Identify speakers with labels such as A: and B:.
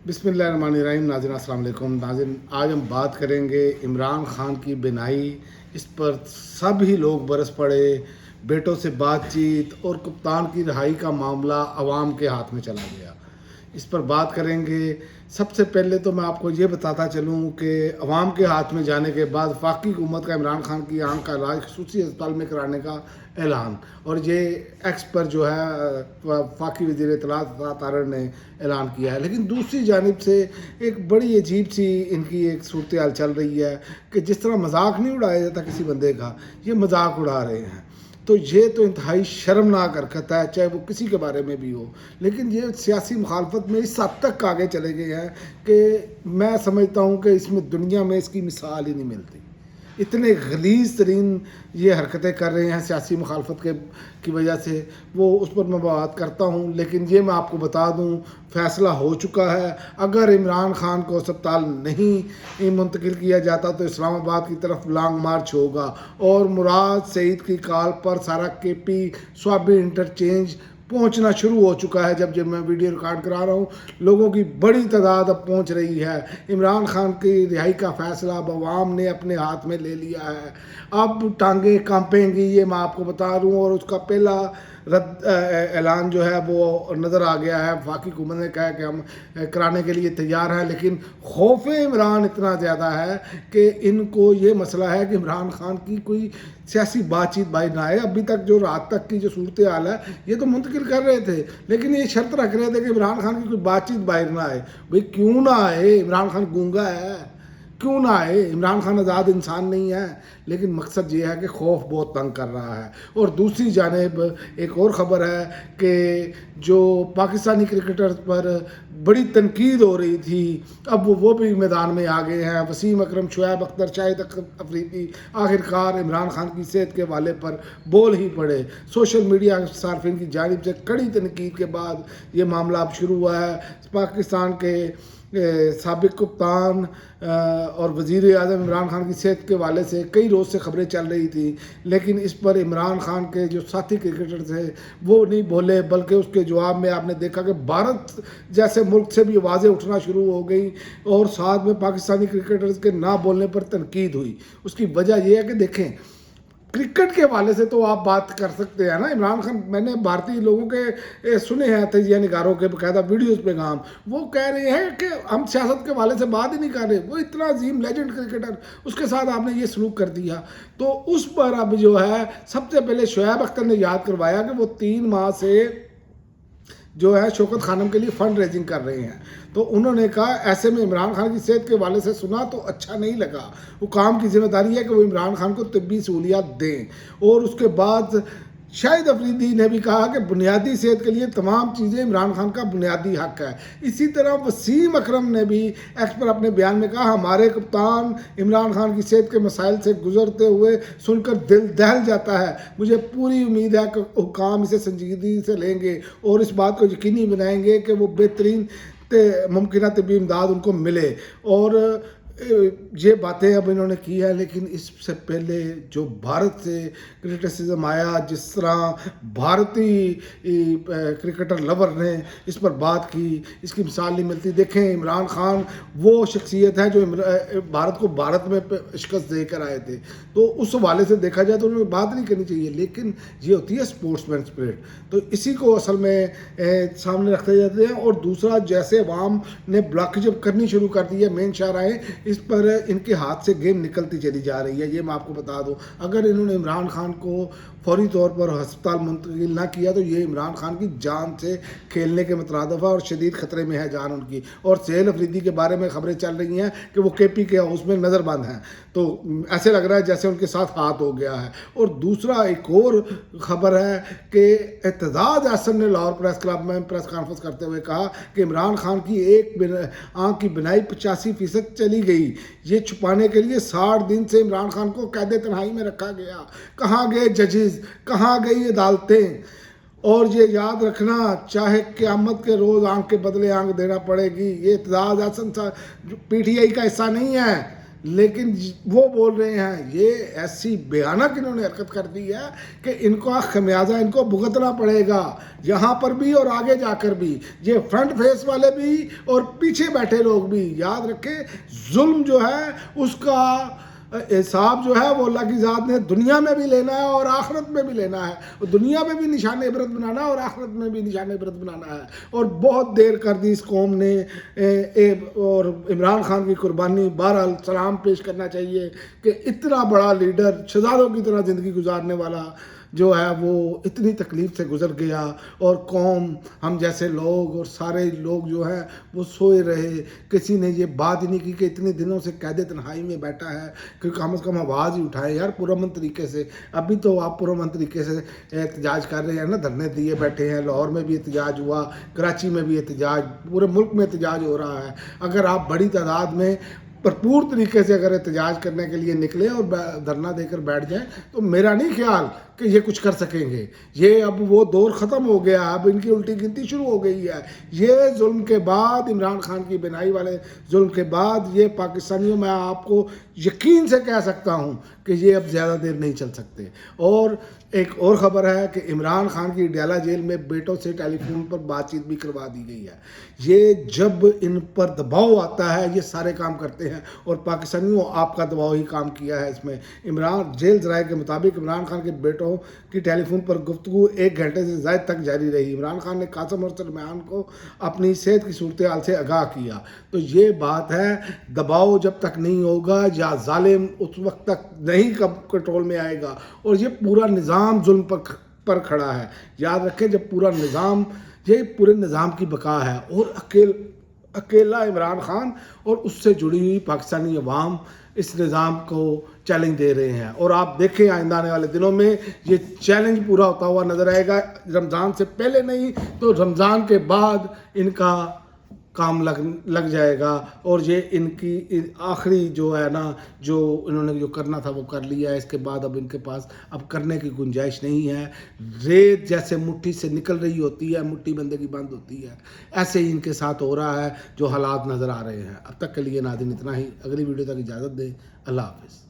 A: बिस्मिल्लाहिर्रहमानिर्रहीम। नाज़रीन अस्सलाम वालेकुम। नाज़रीन आज हम बात करेंगे इमरान खान की बिनाई। इस पर सभी लोग बरस पड़े। बेटों से बातचीत और कप्तान की रिहाई का मामला अवाम के हाथ में चला गया। इस पर बात करेंगे। सबसे पहले तो मैं आपको ये बताता चलूँ कि अवाम के हाथ में जाने के बाद वफाकी हुकूमत का इमरान खान की आँख का इलाज खसूसी अस्पताल में कराने का ऐलान, और ये एक्स पर जो है वफाकी वज़ीर इत्तलात तारड़ ने ऐलान किया है। लेकिन दूसरी जानिब से एक बड़ी अजीब सी इनकी एक सूरत हाल चल रही है कि जिस तरह मजाक नहीं उड़ाया जाता किसी बंदे का, ये मजाक उड़ा रहे हैं। तो ये तो इंतहाई शर्मनाक हरकत है, चाहे वो किसी के बारे में भी हो। लेकिन ये सियासी मुखालफत में इस हद तक आगे चले गए हैं कि मैं समझता हूँ कि इसमें दुनिया में इसकी मिसाल ही नहीं मिलती। इतने गलीज़ तरीन ये हरकतें कर रहे हैं सियासी मुखालफत की वजह से। वो उस पर मैं बात करता हूँ, लेकिन ये मैं आपको बता दूँ फ़ैसला हो चुका है। अगर इमरान खान को अस्पताल नहीं मुंतकिल किया जाता तो इस्लामाबाद की तरफ लॉन्ग मार्च होगा, और मुराद सईद की कॉल पर सारा केपी स्वाबी इंटरचेंज पहुंचना शुरू हो चुका है। जब मैं वीडियो रिकॉर्ड करा रहा हूँ, लोगों की बड़ी तादाद अब पहुंच रही है। इमरान खान की रिहाई का फ़ैसला अब अवाम ने अपने हाथ में ले लिया है। अब टांगें कांपेंगी, ये मैं आपको बता दूँ। और उसका पहला ऐलान जो है वो नज़र आ गया है। वफाकी हुकूमत ने कहा है कि हम कराने के लिए तैयार हैं, लेकिन खौफ इमरान इतना ज़्यादा है कि इनको ये मसला है कि इमरान खान की कोई सियासी बातचीत बाहर ना आए। अभी तक जो रात तक की जो सूरत हाल है, ये तो मुंतकिल कर रहे थे, लेकिन ये शर्त रख रहे थे कि इमरान खान की कोई बातचीत बाहर ना आए। भाई क्यों ना आए? इमरान खान गूंगा है, क्यों ना आए? इमरान खान आज़ाद इंसान नहीं है। लेकिन मकसद ये है कि खौफ बहुत तंग कर रहा है। और दूसरी जानिब एक और ख़बर है कि जो पाकिस्तानी क्रिकेटर्स पर बड़ी तनकीद हो रही थी, अब वो भी मैदान में आ गए हैं। वसीम अकरम, शुएब अख्तर, शाहिद अफरीदी आखिरकार इमरान खान की सेहत के हवाले पर बोल ही पड़े। सोशल मीडिया सार्फिन की जानिब से कड़ी तनकीद के बाद ये मामला अब शुरू हुआ है। पाकिस्तान के साबिक कप्तान और वज़ीर आज़म इमरान खान की सेहत के हवाले से कई रोज़ से खबरें चल रही थी, लेकिन इस पर इमरान खान के जो साथी क्रिकेटर थे वो नहीं बोले, बल्कि उसके जवाब में आपने देखा कि भारत जैसे मुल्क से भी आवाज़ें उठना शुरू हो गई, और साथ में पाकिस्तानी क्रिकेटर्स के ना बोलने पर तनकीद हुई। उसकी वजह यह है कि देखें, क्रिकेट के हवाले से तो आप बात कर सकते हैं ना। इमरान खान, मैंने भारतीय लोगों के सुने हैं तजिया निगारों के बाकायदा वीडियोस पे काम, वो कह रहे हैं कि हम सियासत के हवाले से बात ही नहीं कर रहे। वो इतना अजीम लेजेंड क्रिकेटर, उसके साथ आपने ये सलूक कर दिया। तो उस पर अब जो है सबसे पहले शुएब अख्तर ने याद करवाया कि वो 3 माह से जो है शौकत खानम के लिए फंड रेजिंग कर रहे हैं। तो उन्होंने कहा ऐसे में इमरान खान की सेहत के हवाले से सुना तो अच्छा नहीं लगा। वो काम की जिम्मेदारी है कि वो इमरान खान को तिब्बी सहूलियात दें। और उसके बाद शाहिद अफरीदी ने भी कहा कि बुनियादी सेहत के लिए तमाम चीज़ें इमरान खान का बुनियादी हक है। इसी तरह वसीम अकरम ने भी एक्स पर अपने बयान में कहा, हमारे कप्तान इमरान खान की सेहत के मसाइल से गुजरते हुए सुनकर दिल दहल जाता है। मुझे पूरी उम्मीद है कि हुकाम इसे संजीदगी से लेंगे और इस बात को यकीनी बनाएंगे कि वो बेहतरीन मुमकिन तिब्बी इमदाद उनको मिले। और ये बातें अब इन्होंने की है। लेकिन इससे पहले जो भारत से क्रिटिसिज्म आया, जिस तरह भारतीय क्रिकेटर लवर ने इस पर बात की, इसकी मिसाल नहीं मिलती। देखें, इमरान खान वो शख्सियत है जो भारत को भारत में शिकस्त देकर आए थे, तो उस हवाले से देखा जाए तो उन्हें बात नहीं करनी चाहिए। लेकिन ये होती है स्पोर्ट्समैन स्पिरिट, तो इसी को असल में सामने रखते जाते हैं। और दूसरा, जैसे अवाम ने ब्लॉकेज करनी शुरू कर दी है मेन शाहराहें, इस पर इनके हाथ से गेम निकलती चली जा रही है। ये मैं आपको बता दूं, अगर इन्होंने इमरान खान को फौरी तौर पर अस्पताल मुंतकिल ना किया तो ये इमरान खान की जान से खेलने के मुतरादिफ है और शदीद ख़तरे में है जान उनकी। और सेहल अफरीदी के बारे में खबरें चल रही हैं कि वो केपी के हाउस में नज़रबंद हैं, तो ऐसे लग रहा है जैसे उनके साथ हाथ हो गया है। और दूसरा एक और ख़बर है कि एतजाज़ अहसन ने लाहौर प्रेस क्लब में प्रेस कॉन्फ्रेंस करते हुए कहा कि इमरान खान की एक आँख की बिनाई 85% चली गई। ये छुपाने के लिए 60 दिन से इमरान खान को कैद तन्हाई में रखा गया। कहाँ गए जजेस, कहाँ गई अदालतें? और ये याद रखना, चाहे क़यामत के रोज़ आंख के बदले आंख देना पड़ेगी। ये एतजाज़ हसन PTI का हिस्सा नहीं है। لیکن وہ بول رہے ہیں یہ ایسی بھیانک انہوں نے حرکت کر دی ہے کہ ان کا خمیازہ ان کو بھگتنا پڑے گا، یہاں پر بھی اور آگے جا کر بھی، یہ فرنٹ فیس والے بھی اور پیچھے بیٹھے لوگ بھی۔ یاد رکھیں ظلم جو ہے اس کا حساب جو ہے وہ اللہ کی ذات نے دنیا میں بھی لینا ہے اور آخرت میں بھی لینا ہے، اور دنیا میں بھی نشان عبرت بنانا ہے اور آخرت میں بھی نشان عبرت بنانا ہے۔ اور بہت دیر کر دی اس قوم نے، اور عمران خان کی قربانی بہرحال سلام پیش کرنا چاہیے کہ اتنا بڑا لیڈر، شہزادوں کی طرح زندگی گزارنے والا جو ہے وہ اتنی تکلیف سے گزر گیا، اور قوم، ہم جیسے لوگ اور سارے لوگ جو ہیں وہ سوئے رہے، کسی نے یہ بات ہی نہیں کی کہ اتنے دنوں سے قید تنہائی میں بیٹھا ہے کہ کم از کم آواز ہی اٹھائے یار پرامن طریقے سے۔ ابھی تو آپ پرامن طریقے سے احتجاج کر رہے ہیں نا، دھرنے دیے بیٹھے ہیں، لاہور میں بھی احتجاج ہوا، کراچی میں بھی احتجاج، پورے ملک میں احتجاج ہو رہا ہے۔ اگر آپ بڑی تعداد میں بھرپور طریقے سے اگر احتجاج کرنے کے لیے نکلے اور دھرنا دے کر بیٹھ جائیں تو میرا نہیں خیال کہ یہ کچھ کر سکیں گے۔ یہ اب وہ دور ختم ہو گیا، اب ان کی الٹی گنتی شروع ہو گئی ہے۔ یہ ظلم کے بعد، عمران خان کی بینائی والے ظلم کے بعد، یہ پاکستانیوں میں آپ کو یقین سے کہہ سکتا ہوں کہ یہ اب زیادہ دیر نہیں چل سکتے۔ اور ایک اور خبر ہے کہ عمران خان کی ڈیالہ جیل میں بیٹوں سے ٹیلی فون پر بات چیت بھی کروا دی گئی ہے۔ یہ جب ان پر دباؤ آتا ہے یہ سارے کام کرتے ہیں، اور پاکستانیوں آپ کا دباؤ ہی کام کیا ہے اس میں۔ عمران جیل ذرائع کے مطابق عمران خان کے بیٹوں کی ٹیلی فون پر گفتگو 1 گھنٹے سے زائد تک جاری رہی۔ عمران خان نے قاسم اور سلمان کو اپنی صحت کی صورتحال سے آگاہ کیا۔ تو یہ بات ہے، دباؤ جب تک نہیں ہوگا یا ظالم اس وقت تک نہیں کنٹرول میں آئے گا، اور یہ پورا نظام ظلم پر کھڑا ہے۔ یاد رکھیں جب پورا نظام، یہ پورے نظام کی بقا ہے، اور اکیلا عمران خان اور اس سے جڑی ہوئی پاکستانی عوام اس نظام کو چیلنج دے رہے ہیں۔ اور آپ دیکھیں آئندہ آنے والے دنوں میں یہ چیلنج پورا ہوتا ہوا نظر آئے گا، رمضان سے پہلے نہیں تو رمضان کے بعد ان کا کام لگ جائے گا، اور یہ ان کی آخری جو ہے نا، جو انہوں نے جو کرنا تھا وہ کر لیا ہے۔ اس کے بعد اب ان کے پاس اب کرنے کی گنجائش نہیں ہے۔ ریت جیسے مٹھی سے نکل رہی ہوتی ہے، مٹھی بندے کی بند ہوتی ہے، ایسے ہی ان کے ساتھ ہو رہا ہے جو حالات نظر آ رہے ہیں۔ اب تک کے لیے ناظرین اتنا ہی، اگلی ویڈیو تک اجازت دیں، اللہ حافظ۔